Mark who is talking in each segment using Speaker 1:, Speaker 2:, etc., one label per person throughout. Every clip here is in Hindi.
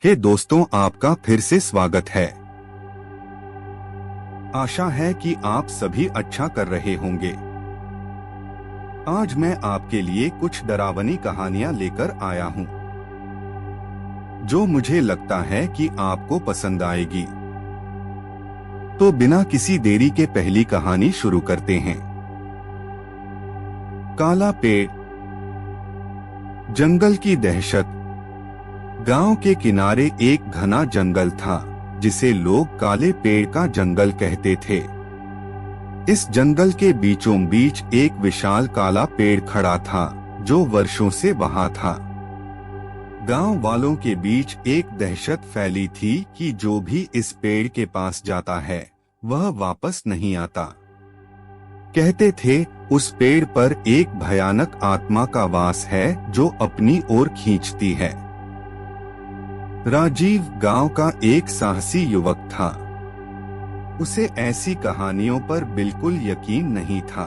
Speaker 1: हे दोस्तों, आपका फिर से स्वागत है। आशा है कि आप सभी अच्छा कर रहे होंगे। आज मैं आपके लिए कुछ डरावनी कहानियां लेकर आया हूं, जो मुझे लगता है कि आपको पसंद आएगी। तो बिना किसी देरी के पहली कहानी शुरू करते हैं। काला पेड़। जंगल की दहशत। गांव के किनारे एक घना जंगल था, जिसे लोग काले पेड़ का जंगल कहते थे। इस जंगल के बीचों बीच एक विशाल काला पेड़ खड़ा था, जो वर्षों से वहां था। गांव वालों के बीच एक दहशत फैली थी कि जो भी इस पेड़ के पास जाता है, वह वापस नहीं आता। कहते थे, उस पेड़ पर एक भयानक आत्मा का वास है, जो अपनी ओर खींचती है। राजीव गांव का एक साहसी युवक था। उसे ऐसी कहानियों पर बिल्कुल यकीन नहीं था।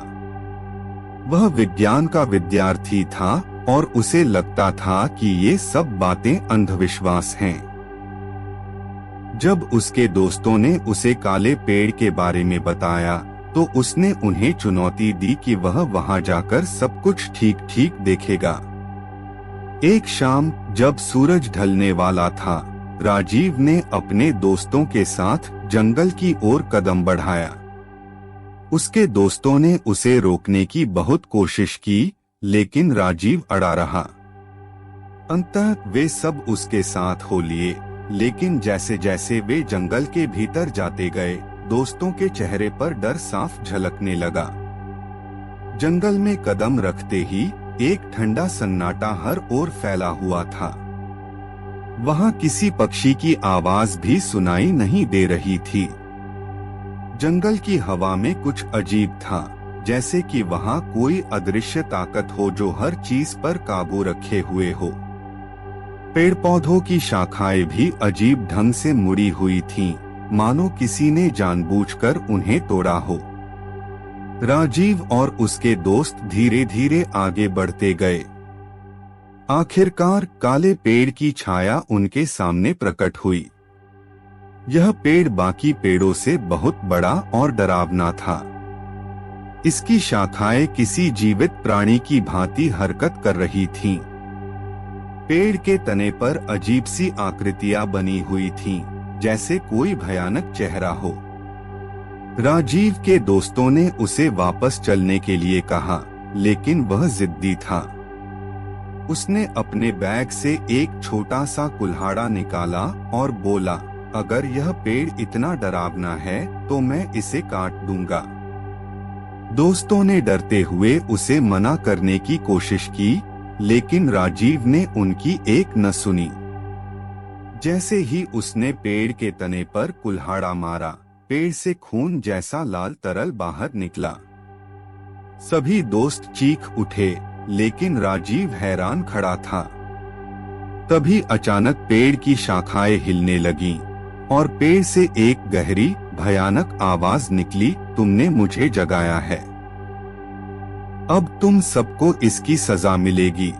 Speaker 1: वह विज्ञान का विद्यार्थी था और उसे लगता था कि ये सब बातें अंधविश्वास हैं। जब उसके दोस्तों ने उसे काले पेड़ के बारे में बताया, तो उसने उन्हें चुनौती दी कि वह वहां जाकर सब कुछ ठीक ठीक देखेगा। एक शाम जब सूरज ढलने वाला था, राजीव ने अपने दोस्तों के साथ जंगल की ओर कदम बढ़ाया। उसके दोस्तों ने उसे रोकने की बहुत कोशिश की, लेकिन राजीव अड़ा रहा। अंततः वे सब उसके साथ हो लिए, लेकिन जैसे जैसे वे जंगल के भीतर जाते गए, दोस्तों के चेहरे पर डर साफ झलकने लगा। जंगल में कदम रखते ही एक ठंडा सन्नाटा हर ओर फैला हुआ था। वहां किसी पक्षी की आवाज भी सुनाई नहीं दे रही थी। जंगल की हवा में कुछ अजीब था, जैसे कि वहां कोई अदृश्य ताकत हो जो हर चीज पर काबू रखे हुए हो। पेड़ पौधों की शाखाएं भी अजीब ढंग से मुड़ी हुई थीं, मानो किसी ने जानबूझकर उन्हें तोड़ा हो। राजीव और उसके दोस्त धीरे धीरे आगे बढ़ते गए। आखिरकार काले पेड़ की छाया उनके सामने प्रकट हुई। यह पेड़ बाकी पेड़ों से बहुत बड़ा और डरावना था। इसकी शाखाएं किसी जीवित प्राणी की भांति हरकत कर रही थीं। पेड़ के तने पर अजीब सी आकृतियां बनी हुई थीं, जैसे कोई भयानक चेहरा हो। राजीव के दोस्तों ने उसे वापस चलने के लिए कहा, लेकिन वह जिद्दी था। उसने अपने बैग से एक छोटा सा कुल्हाड़ा निकाला और बोला, अगर यह पेड़ इतना डरावना है तो मैं इसे काट दूंगा। दोस्तों ने डरते हुए उसे मना करने की कोशिश की, लेकिन राजीव ने उनकी एक न सुनी। जैसे ही उसने पेड़ के तने पर कुल्हाड़ा मारा, पेड़ से खून जैसा लाल तरल बाहर निकला। सभी दोस्त चीख उठे, लेकिन राजीव हैरान खड़ा था। तभी अचानक पेड़ की शाखाएं हिलने लगीं और पेड़ से एक गहरी भयानक आवाज निकली, तुमने मुझे जगाया है। अब तुम सबको इसकी सजा मिलेगी।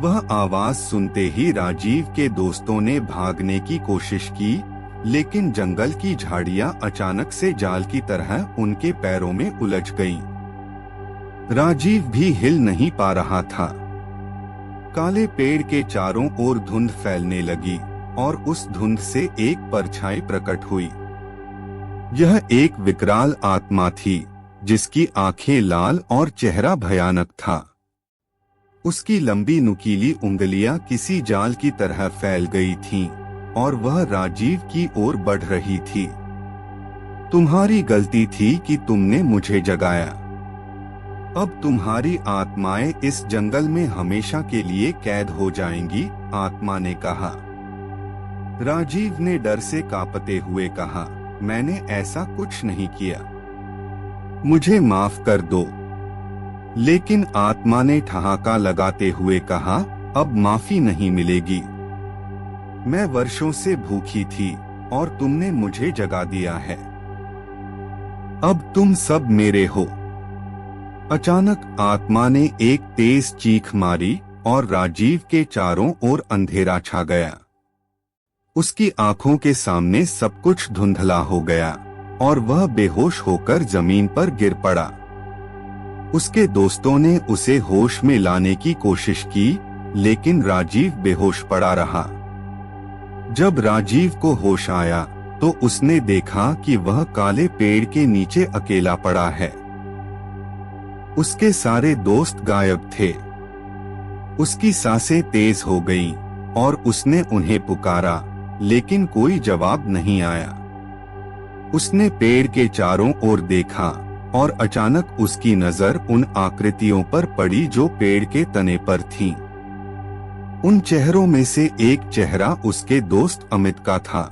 Speaker 1: वह आवाज सुनते ही राजीव के दोस्तों ने भागने की कोशिश की, लेकिन जंगल की झाड़ियां अचानक से जाल की तरह उनके पैरों में उलझ गईं। राजीव भी हिल नहीं पा रहा था। काले पेड़ के चारों ओर धुंध फैलने लगी और उस धुंध से एक परछाई प्रकट हुई। यह एक विकराल आत्मा थी, जिसकी आंखें लाल और चेहरा भयानक था। उसकी लंबी नुकीली उंगलियां किसी जाल की तरह फैल गई थीं, और वह राजीव की ओर बढ़ रही थी। तुम्हारी गलती थी कि तुमने मुझे जगाया। अब तुम्हारी आत्माएं इस जंगल में हमेशा के लिए कैद हो जाएंगी, आत्मा ने कहा। राजीव ने डर से कांपते हुए कहा, मैंने ऐसा कुछ नहीं किया, मुझे माफ कर दो। लेकिन आत्मा ने ठहाका लगाते हुए कहा, अब माफी नहीं मिलेगी। मैं वर्षों से भूखी थी और तुमने मुझे जगा दिया है। अब तुम सब मेरे हो। अचानक आत्मा ने एक तेज चीख मारी और राजीव के चारों ओर अंधेरा छा गया। उसकी आंखों के सामने सब कुछ धुंधला हो गया और वह बेहोश होकर जमीन पर गिर पड़ा। उसके दोस्तों ने उसे होश में लाने की कोशिश की, लेकिन राजीव बेहोश पड़ा रहा। जब राजीव को होश आया तो उसने देखा कि वह काले पेड़ के नीचे अकेला पड़ा है। उसके सारे दोस्त गायब थे। उसकी सांसें तेज हो गईं और उसने उन्हें पुकारा, लेकिन कोई जवाब नहीं आया। उसने पेड़ के चारों ओर देखा और अचानक उसकी नजर उन आकृतियों पर पड़ी जो पेड़ के तने पर थीं। उन चेहरों में से एक चेहरा उसके दोस्त अमित का था।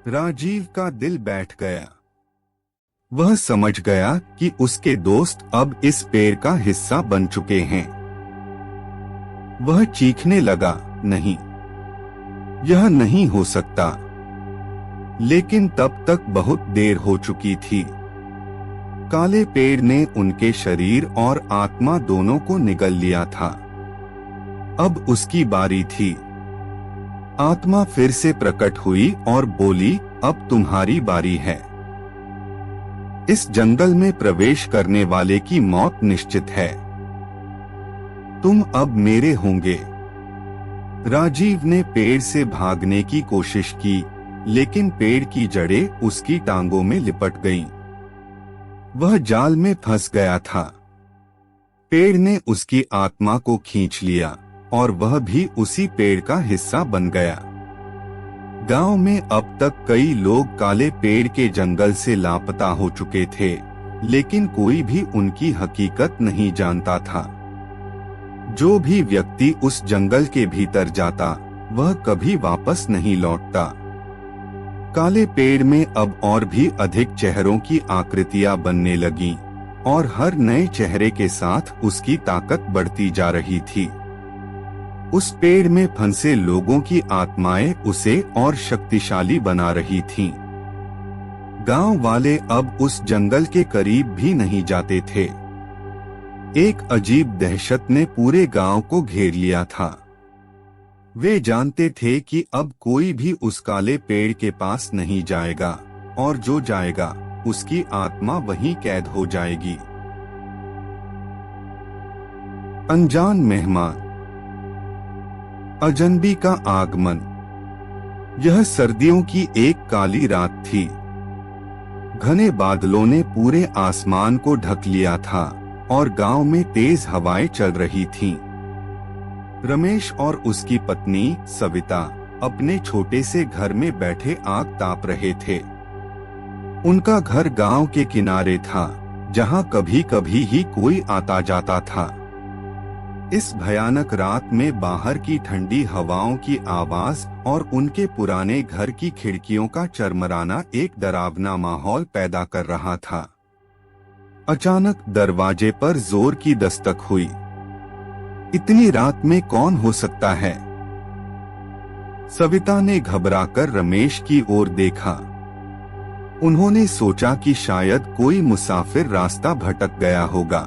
Speaker 1: राजीव का दिल बैठ गया। वह समझ गया कि उसके दोस्त अब इस पेड़ का हिस्सा बन चुके हैं। वह चीखने लगा, नहीं, यह नहीं हो सकता। लेकिन तब तक बहुत देर हो चुकी थी। काले पेड़ ने उनके शरीर और आत्मा दोनों को निगल लिया था। अब उसकी बारी थी। आत्मा फिर से प्रकट हुई और बोली, अब तुम्हारी बारी है। इस जंगल में प्रवेश करने वाले की मौत निश्चित है। तुम अब मेरे होंगे। राजीव ने पेड़ से भागने की कोशिश की, लेकिन पेड़ की जड़ें उसकी टांगों में लिपट गईं। वह जाल में फंस गया था। पेड़ ने उसकी आत्मा को खींच लिया और वह भी उसी पेड़ का हिस्सा बन गया। गांव में अब तक कई लोग काले पेड़ के जंगल से लापता हो चुके थे, लेकिन कोई भी उनकी हकीकत नहीं जानता था। जो भी व्यक्ति उस जंगल के भीतर जाता, वह कभी वापस नहीं लौटता। काले पेड़ में अब और भी अधिक चेहरों की आकृतियां बनने लगीं और हर नए चेहरे के साथ उसकी ताकत बढ़ती जा रही थी। उस पेड़ में फंसे लोगों की आत्माएं उसे और शक्तिशाली बना रही थीं। गांव वाले अब उस जंगल के करीब भी नहीं जाते थे। एक अजीब दहशत ने पूरे गांव को घेर लिया था। वे जानते थे कि अब कोई भी उस काले पेड़ के पास नहीं जाएगा और जो जाएगा उसकी आत्मा वहीं कैद हो जाएगी। अनजान मेहमान। अजनबी का आगमन। यह सर्दियों की एक काली रात थी। घने बादलों ने पूरे आसमान को ढक लिया था और गांव में तेज हवाएं चल रही थीं। रमेश और उसकी पत्नी सविता अपने छोटे से घर में बैठे आग ताप रहे थे। उनका घर गांव के किनारे था, जहां कभी कभी ही कोई आता जाता था। इस भयानक रात में बाहर की ठंडी हवाओं की आवाज और उनके पुराने घर की खिड़कियों का चरमराना एक डरावना माहौल पैदा कर रहा था। अचानक दरवाजे पर जोर की दस्तक हुई। इतनी रात में कौन हो सकता है? सविता ने घबराकर रमेश की ओर देखा। उन्होंने सोचा कि शायद कोई मुसाफिर रास्ता भटक गया होगा।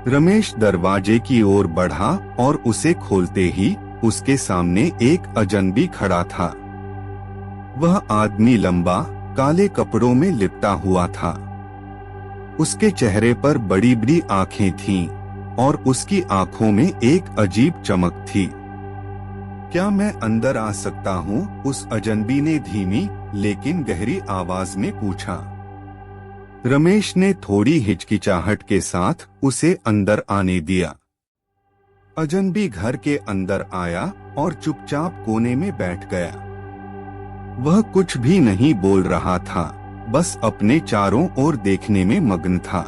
Speaker 1: रमेश दरवाजे की ओर बढ़ा और उसे खोलते ही उसके सामने एक अजनबी खड़ा था। वह आदमी लंबा, काले कपड़ों में लिपटा हुआ था। उसके चेहरे पर बड़ी बड़ी आंखें थीं और उसकी आंखों में एक अजीब चमक थी। क्या मैं अंदर आ सकता हूँ? उस अजनबी ने धीमी लेकिन गहरी आवाज में पूछा। रमेश ने थोड़ी हिचकिचाहट के साथ उसे अंदर आने दिया। अजनबी घर के अंदर आया और चुपचाप कोने में बैठ गया। वह कुछ भी नहीं बोल रहा था, बस अपने चारों ओर देखने में मग्न था।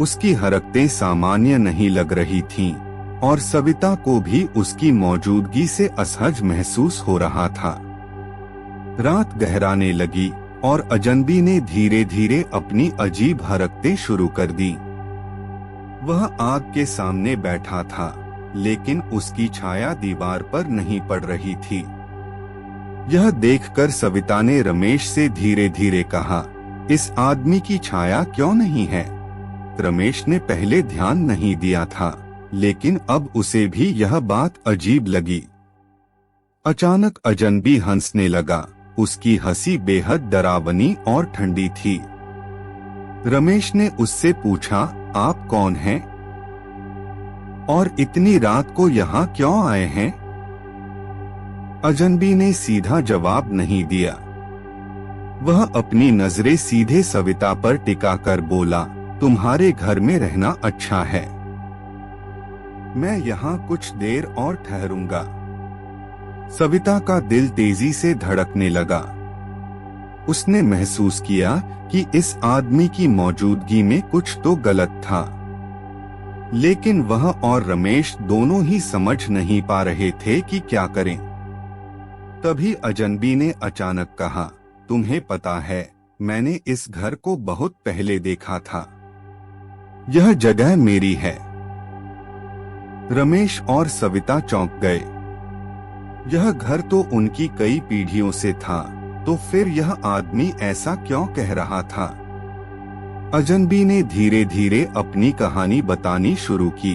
Speaker 1: उसकी हरकतें सामान्य नहीं लग रही थीं और सविता को भी उसकी मौजूदगी से असहज महसूस हो रहा था। रात गहराने लगी और अजनबी ने धीरे धीरे अपनी अजीब हरकतें शुरू कर दी। वह आग के सामने बैठा था, लेकिन उसकी छाया दीवार पर नहीं पड़ रही थी। यह देखकर सविता ने रमेश से धीरे धीरे कहा, इस आदमी की छाया क्यों नहीं है? रमेश ने पहले ध्यान नहीं दिया था, लेकिन अब उसे भी यह बात अजीब लगी। अचानक अजनबी हंसने लगा। उसकी हंसी बेहद डरावनी और ठंडी थी। रमेश ने उससे पूछा, आप कौन हैं? और इतनी रात को यहाँ क्यों आए हैं? अजनबी ने सीधा जवाब नहीं दिया। वह अपनी नजरें सीधे सविता पर टिकाकर बोला, तुम्हारे घर में रहना अच्छा है। मैं यहाँ कुछ देर और ठहरूंगा। सविता का दिल तेजी से धड़कने लगा। उसने महसूस किया कि इस आदमी की मौजूदगी में कुछ तो गलत था, लेकिन वह और रमेश दोनों ही समझ नहीं पा रहे थे कि क्या करें। तभी अजनबी ने अचानक कहा, तुम्हें पता है, मैंने इस घर को बहुत पहले देखा था। यह जगह मेरी है। रमेश और सविता चौंक गए। यह घर तो उनकी कई पीढ़ियों से था, तो फिर यह आदमी ऐसा क्यों कह रहा था? अजनबी ने धीरे धीरे अपनी कहानी बतानी शुरू की।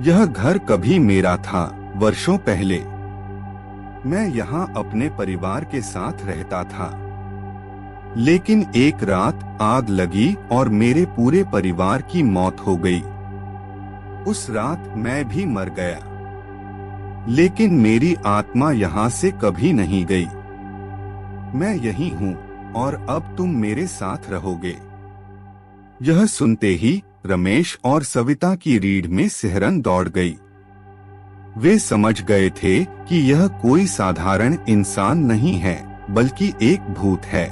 Speaker 1: यह घर कभी मेरा था, वर्षों पहले। मैं यहाँ अपने परिवार के साथ रहता था, लेकिन एक रात आग लगी और मेरे पूरे परिवार की मौत हो गई। उस रात मैं भी मर गया, लेकिन मेरी आत्मा यहाँ से कभी नहीं गई। मैं यही हूँ और अब तुम मेरे साथ रहोगे। यह सुनते ही रमेश और सविता की रीढ़ में सिहरन दौड़ गई। वे समझ गए थे कि यह कोई साधारण इंसान नहीं है, बल्कि एक भूत है।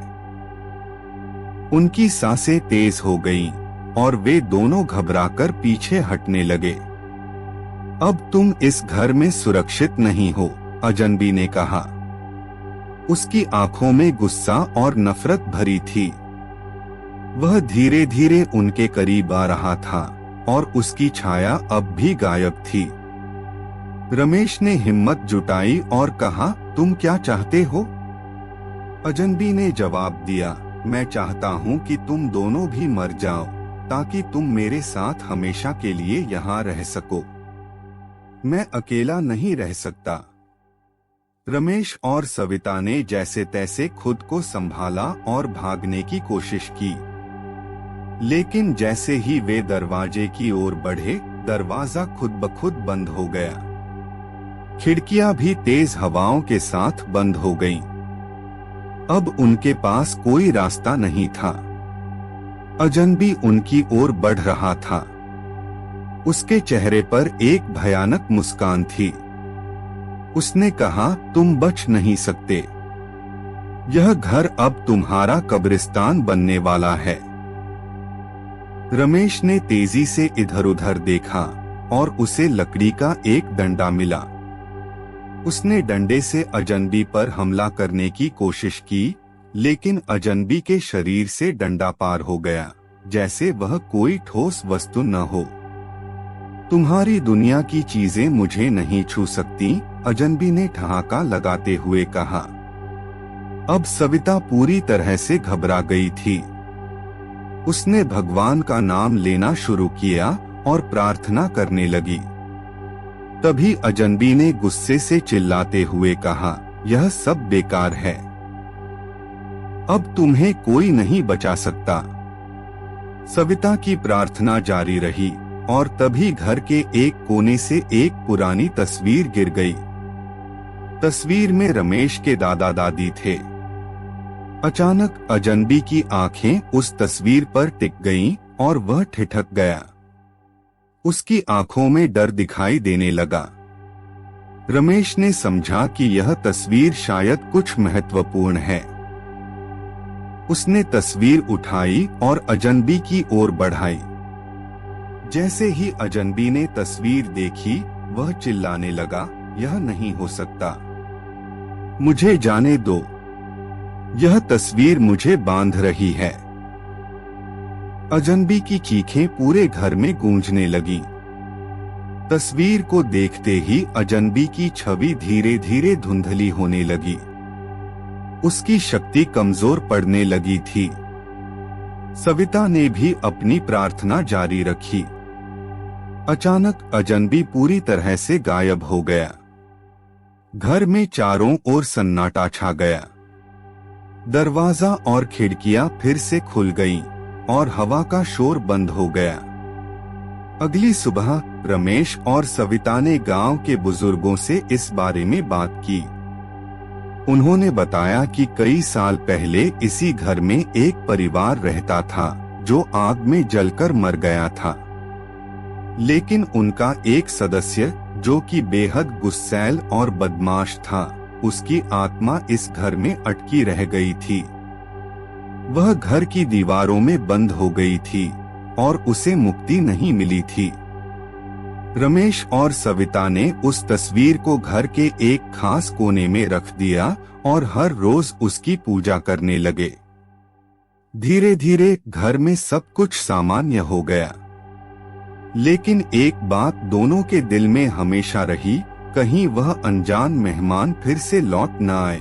Speaker 1: उनकी सांसें तेज हो गईं और वे दोनों घबराकर पीछे हटने लगे। अब तुम इस घर में सुरक्षित नहीं हो, अजनबी ने कहा। उसकी आंखों में गुस्सा और नफरत भरी थी। वह धीरे धीरे उनके करीब आ रहा था और उसकी छाया अब भी गायब थी। रमेश ने हिम्मत जुटाई और कहा, तुम क्या चाहते हो? अजनबी ने जवाब दिया, मैं चाहता हूँ कि तुम दोनों भी मर जाओ, ताकि तुम मेरे साथ हमेशा के लिए यहाँ रह सको। मैं अकेला नहीं रह सकता। रमेश और सविता ने जैसे तैसे खुद को संभाला और भागने की कोशिश की, लेकिन जैसे ही वे दरवाजे की ओर बढ़े, दरवाजा खुद ब खुद बंद हो गया। खिड़कियां भी तेज हवाओं के साथ बंद हो गईं। अब उनके पास कोई रास्ता नहीं था। अजनबी उनकी ओर बढ़ रहा था। उसके चेहरे पर एक भयानक मुस्कान थी। उसने कहा, तुम बच नहीं सकते। यह घर अब तुम्हारा कब्रिस्तान बनने वाला है। रमेश ने तेजी से इधर-उधर देखा और उसे लकड़ी का एक डंडा मिला। उसने डंडे से अजनबी पर हमला करने की कोशिश की, लेकिन अजनबी के शरीर से डंडा पार हो गया, जैसे वह कोई ठोस वस्तु न हो। तुम्हारी दुनिया की चीजें मुझे नहीं छू सकती, अजनबी ने ठहाका लगाते हुए कहा। अब सविता पूरी तरह से घबरा गई थी। उसने भगवान का नाम लेना शुरू किया और प्रार्थना करने लगी। तभी अजनबी ने गुस्से से चिल्लाते हुए कहा, यह सब बेकार है। अब तुम्हें कोई नहीं बचा सकता। सविता की प्रार्थना जारी रही और तभी घर के एक कोने से एक पुरानी तस्वीर गिर गई। तस्वीर में रमेश के दादा दादी थे। अचानक अजनबी की आंखें उस तस्वीर पर टिक गईं और वह ठिठक गया। उसकी आंखों में डर दिखाई देने लगा। रमेश ने समझा कि यह तस्वीर शायद कुछ महत्वपूर्ण है। उसने तस्वीर उठाई और अजनबी की ओर बढ़ाई। जैसे ही अजनबी ने तस्वीर देखी, वह चिल्लाने लगा, यह नहीं हो सकता। मुझे जाने दो। यह तस्वीर मुझे बांध रही है। अजनबी की चीखें पूरे घर में गूंजने लगीं। तस्वीर को देखते ही अजनबी की छवि धीरे धीरे धुंधली होने लगी। उसकी शक्ति कमजोर पड़ने लगी थी। सविता ने भी अपनी प्रार्थना जारी रखी। अचानक अजनबी पूरी तरह से गायब हो गया। घर में चारों ओर सन्नाटा छा गया। दरवाजा और खिड़कियां फिर से खुल गईं और हवा का शोर बंद हो गया। अगली सुबह रमेश और सविता ने गांव के बुजुर्गों से इस बारे में बात की। उन्होंने बताया कि कई साल पहले इसी घर में एक परिवार रहता था जो आग में जलकर मर गया था, लेकिन उनका एक सदस्य जो कि बेहद गुस्सैल और बदमाश था, उसकी आत्मा इस घर में अटकी रह गई थी। वह घर की दीवारों में बंद हो गई थी और उसे मुक्ति नहीं मिली थी। रमेश और सविता ने उस तस्वीर को घर के एक खास कोने में रख दिया और हर रोज उसकी पूजा करने लगे। धीरे धीरे घर में सब कुछ सामान्य हो गया, लेकिन एक बात दोनों के दिल में हमेशा रही, कहीं वह अनजान मेहमान फिर से लौट न आए।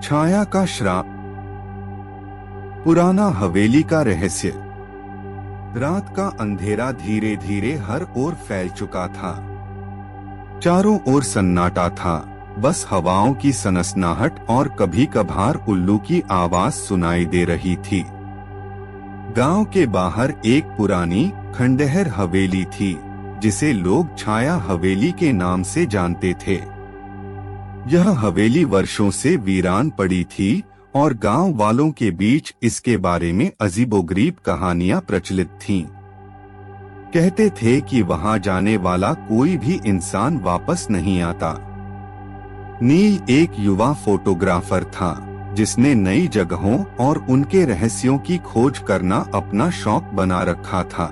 Speaker 1: छाया का श्राप। पुराना हवेली का रहस्य। रात का अंधेरा धीरे धीरे हर ओर फैल चुका था। चारों ओर सन्नाटा था, बस हवाओं की सनसनाहट और कभी कभार उल्लू की आवाज सुनाई दे रही थी। गांव के बाहर एक पुरानी खंडहर हवेली थी, जिसे लोग छाया हवेली के नाम से जानते थे। यह हवेली वर्षों से वीरान पड़ी थी और गांव वालों के बीच इसके बारे में अजीबोगरीब कहानियां प्रचलित थीं। कहते थे कि वहां जाने वाला कोई भी इंसान वापस नहीं आता। नील एक युवा फोटोग्राफर था, जिसने नई जगहों और उनके रहस्यों की खोज करना अपना शौक बना रखा था।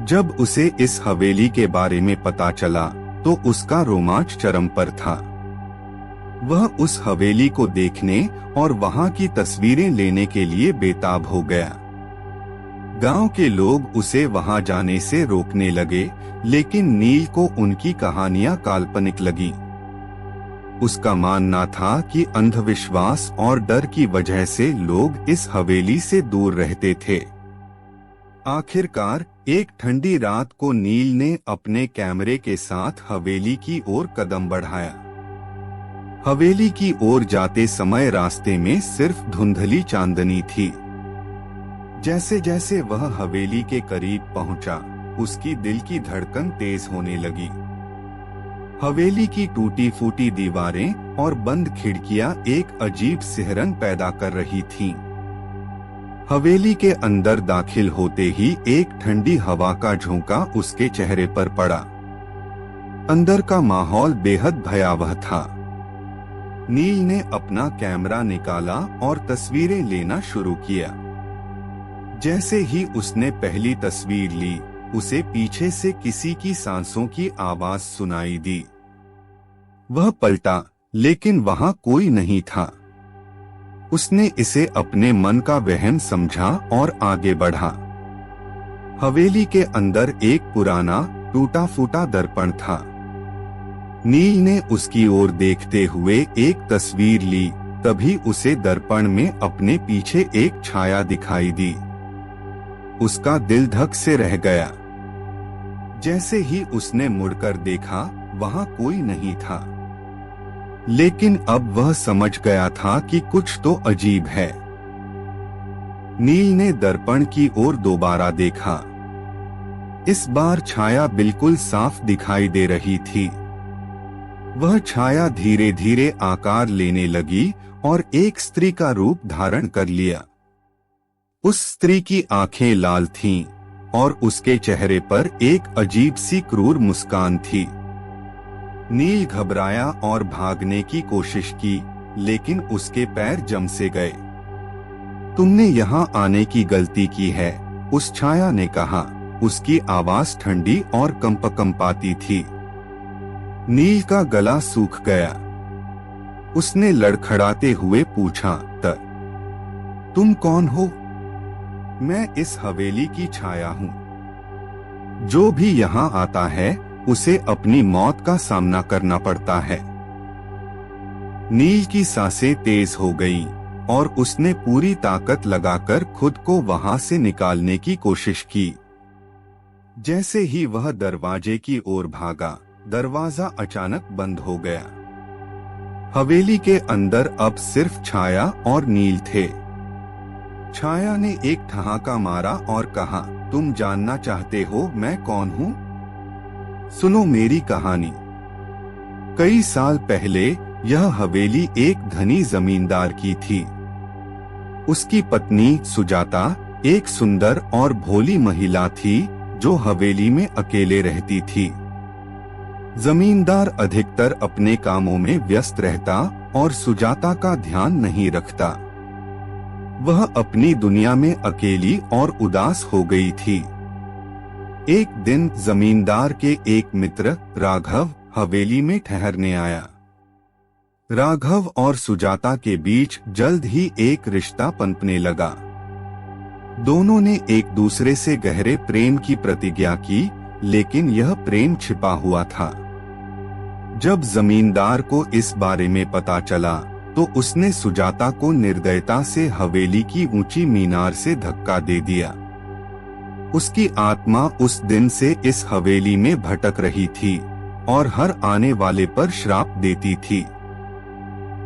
Speaker 1: जब उसे इस हवेली के बारे में पता चला तो उसका रोमांच चरम पर था। वह उस हवेली को देखने और वहां की तस्वीरें लेने के लिए बेताब हो गया। गांव के लोग उसे वहां जाने से रोकने लगे, लेकिन नील को उनकी कहानियां काल्पनिक लगी। उसका मानना था कि अंधविश्वास और डर की वजह से लोग इस हवेली से दूर रहते थे। आखिरकार एक ठंडी रात को नील ने अपने कैमरे के साथ हवेली की ओर कदम बढ़ाया। हवेली की ओर जाते समय रास्ते में सिर्फ धुंधली चांदनी थी। जैसे जैसे वह हवेली के करीब पहुंचा, उसकी दिल की धड़कन तेज होने लगी। हवेली की टूटी फूटी दीवारें और बंद खिड़कियां एक अजीब सिहरन पैदा कर रही थीं। हवेली के अंदर दाखिल होते ही एक ठंडी हवा का झोंका उसके चेहरे पर पड़ा। अंदर का माहौल बेहद भयावह था। नील ने अपना कैमरा निकाला और तस्वीरें लेना शुरू किया। जैसे ही उसने पहली तस्वीर ली, उसे पीछे से किसी की सांसों की आवाज सुनाई दी। वह पलटा, लेकिन वहां कोई नहीं था। उसने इसे अपने मन का वहम समझा और आगे बढ़ा। हवेली के अंदर एक पुराना टूटा फूटा दर्पण था। नील ने उसकी ओर देखते हुए एक तस्वीर ली, तभी उसे दर्पण में अपने पीछे एक छाया दिखाई दी। उसका दिल धक से रह गया। जैसे ही उसने मुड़कर देखा, वहां कोई नहीं था। लेकिन अब वह समझ गया था कि कुछ तो अजीब है। नील ने दर्पण की ओर दोबारा देखा। इस बार छाया बिल्कुल साफ दिखाई दे रही थी। वह छाया धीरे धीरे आकार लेने लगी और एक स्त्री का रूप धारण कर लिया। उस स्त्री की आंखें लाल थीं और उसके चेहरे पर एक अजीब सी क्रूर मुस्कान थी। नील घबराया और भागने की कोशिश की, लेकिन उसके पैर जम से गए। तुमने यहाँ आने की गलती की है, उस छाया ने कहा। उसकी आवाज ठंडी और कंपकंपाती थी। नील का गला सूख गया। उसने लड़खड़ाते हुए पूछा, तुम कौन हो? मैं इस हवेली की छाया हूँ। जो भी यहाँ आता है, उसे अपनी मौत का सामना करना पड़ता है। नील की सांसें तेज हो गईं और उसने पूरी ताकत लगाकर खुद को वहां से निकालने की कोशिश की। जैसे ही वह दरवाजे की ओर भागा, दरवाजा अचानक बंद हो गया। हवेली के अंदर अब सिर्फ छाया और नील थे। छाया ने एक ठहाका मारा और कहा, तुम जानना चाहते हो मैं कौन हूँ? सुनो मेरी कहानी। कई साल पहले यह हवेली एक धनी जमींदार की थी। उसकी पत्नी सुजाता एक सुंदर और भोली महिला थी जो हवेली में अकेले रहती थी। जमींदार अधिकतर अपने कामों में व्यस्त रहता और सुजाता का ध्यान नहीं रखता। वह अपनी दुनिया में अकेली और उदास हो गई थी। एक दिन जमींदार के एक मित्र राघव हवेली में ठहरने आया। राघव और सुजाता के बीच जल्द ही एक रिश्ता पनपने लगा। दोनों ने एक दूसरे से गहरे प्रेम की प्रतिज्ञा की, लेकिन यह प्रेम छिपा हुआ था। जब जमींदार को इस बारे में पता चला तो उसने सुजाता को निर्दयता से हवेली की ऊंची मीनार से धक्का दे दिया। उसकी आत्मा उस दिन से इस हवेली में भटक रही थी और हर आने वाले पर श्राप देती थी।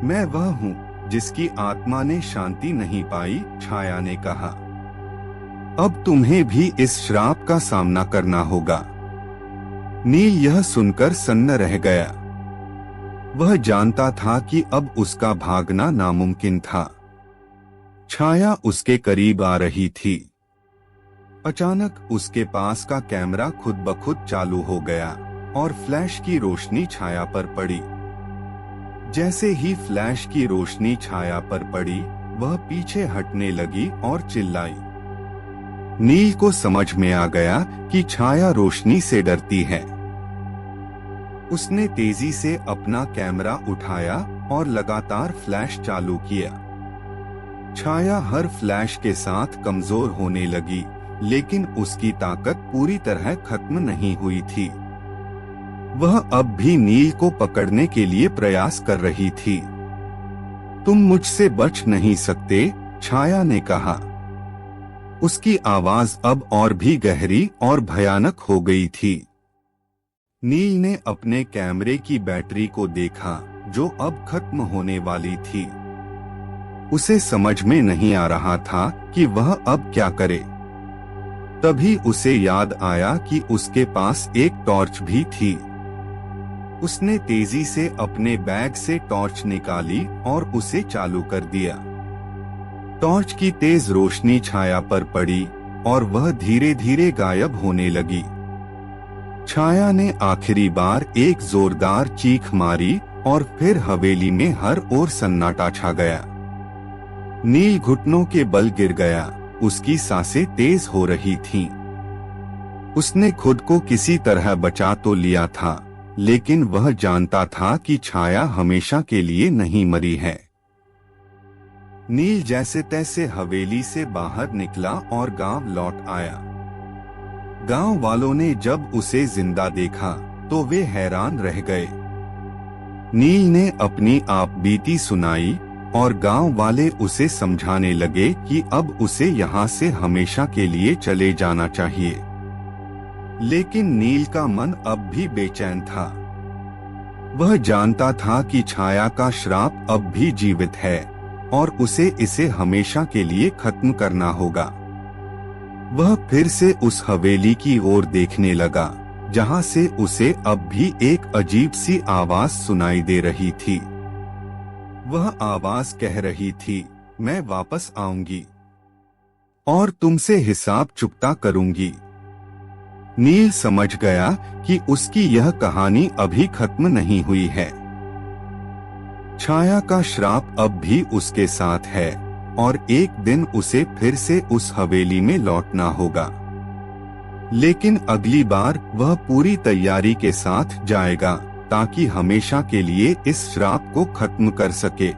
Speaker 1: मैं वह हूँ जिसकी आत्मा ने शांति नहीं पाई, छाया ने कहा। अब तुम्हें भी इस श्राप का सामना करना होगा। नील यह सुनकर सन्न रह गया। वह जानता था कि अब उसका भागना नामुमकिन था। छाया उसके करीब आ रही थी। अचानक उसके पास का कैमरा खुद ब खुद चालू हो गया और फ्लैश की रोशनी छाया पर पड़ी। जैसे ही फ्लैश की रोशनी छाया पर पड़ी, वह पीछे हटने लगी और चिल्लाई। नील को समझ में आ गया कि छाया रोशनी से डरती है। उसने तेजी से अपना कैमरा उठाया और लगातार फ्लैश चालू किया। छाया हर फ्लैश के साथ कमजोर होने लगी, लेकिन उसकी ताकत पूरी तरह खत्म नहीं हुई थी। वह अब भी नील को पकड़ने के लिए प्रयास कर रही थी। तुम मुझसे बच नहीं सकते, छाया ने कहा। उसकी आवाज अब और भी गहरी और भयानक हो गई थी। नील ने अपने कैमरे की बैटरी को देखा, जो अब खत्म होने वाली थी। उसे समझ में नहीं आ रहा था कि वह अब क्या करे। तभी उसे याद आया कि उसके पास एक टॉर्च भी थी। उसने तेजी से अपने बैग से टॉर्च निकाली और उसे चालू कर दिया। टॉर्च की तेज रोशनी छाया पर पड़ी और वह धीरे धीरे गायब होने लगी। छाया ने आखिरी बार एक जोरदार चीख मारी और फिर हवेली में हर ओर सन्नाटा छा गया। नील घुटनों के बल गिर गया। उसकी सांसें तेज हो रही थीं। उसने खुद को किसी तरह बचा तो लिया था, लेकिन वह जानता था कि छाया हमेशा के लिए नहीं मरी है। नील जैसे तैसे हवेली से बाहर निकला और गांव लौट आया। गांव वालों ने जब उसे जिंदा देखा तो वे हैरान रह गए। नील ने अपनी आपबीती सुनाई और गांव वाले उसे समझाने लगे कि अब उसे यहाँ से हमेशा के लिए चले जाना चाहिए। लेकिन नील का मन अब भी बेचैन था। वह जानता था कि छाया का श्राप अब भी जीवित है और उसे इसे हमेशा के लिए खत्म करना होगा। वह फिर से उस हवेली की ओर देखने लगा, जहां से उसे अब भी एक अजीब सी आवाज सुनाई दे रही थी। वह आवाज कह रही थी, मैं वापस आऊंगी और तुमसे हिसाब चुकता करूंगी। नील समझ गया कि उसकी यह कहानी अभी खत्म नहीं हुई है। छाया का श्राप अब भी उसके साथ है और एक दिन उसे फिर से उस हवेली में लौटना होगा। लेकिन अगली बार वह पूरी तैयारी के साथ जाएगा ताकि हमेशा के लिए इस श्राप को खत्म कर सके।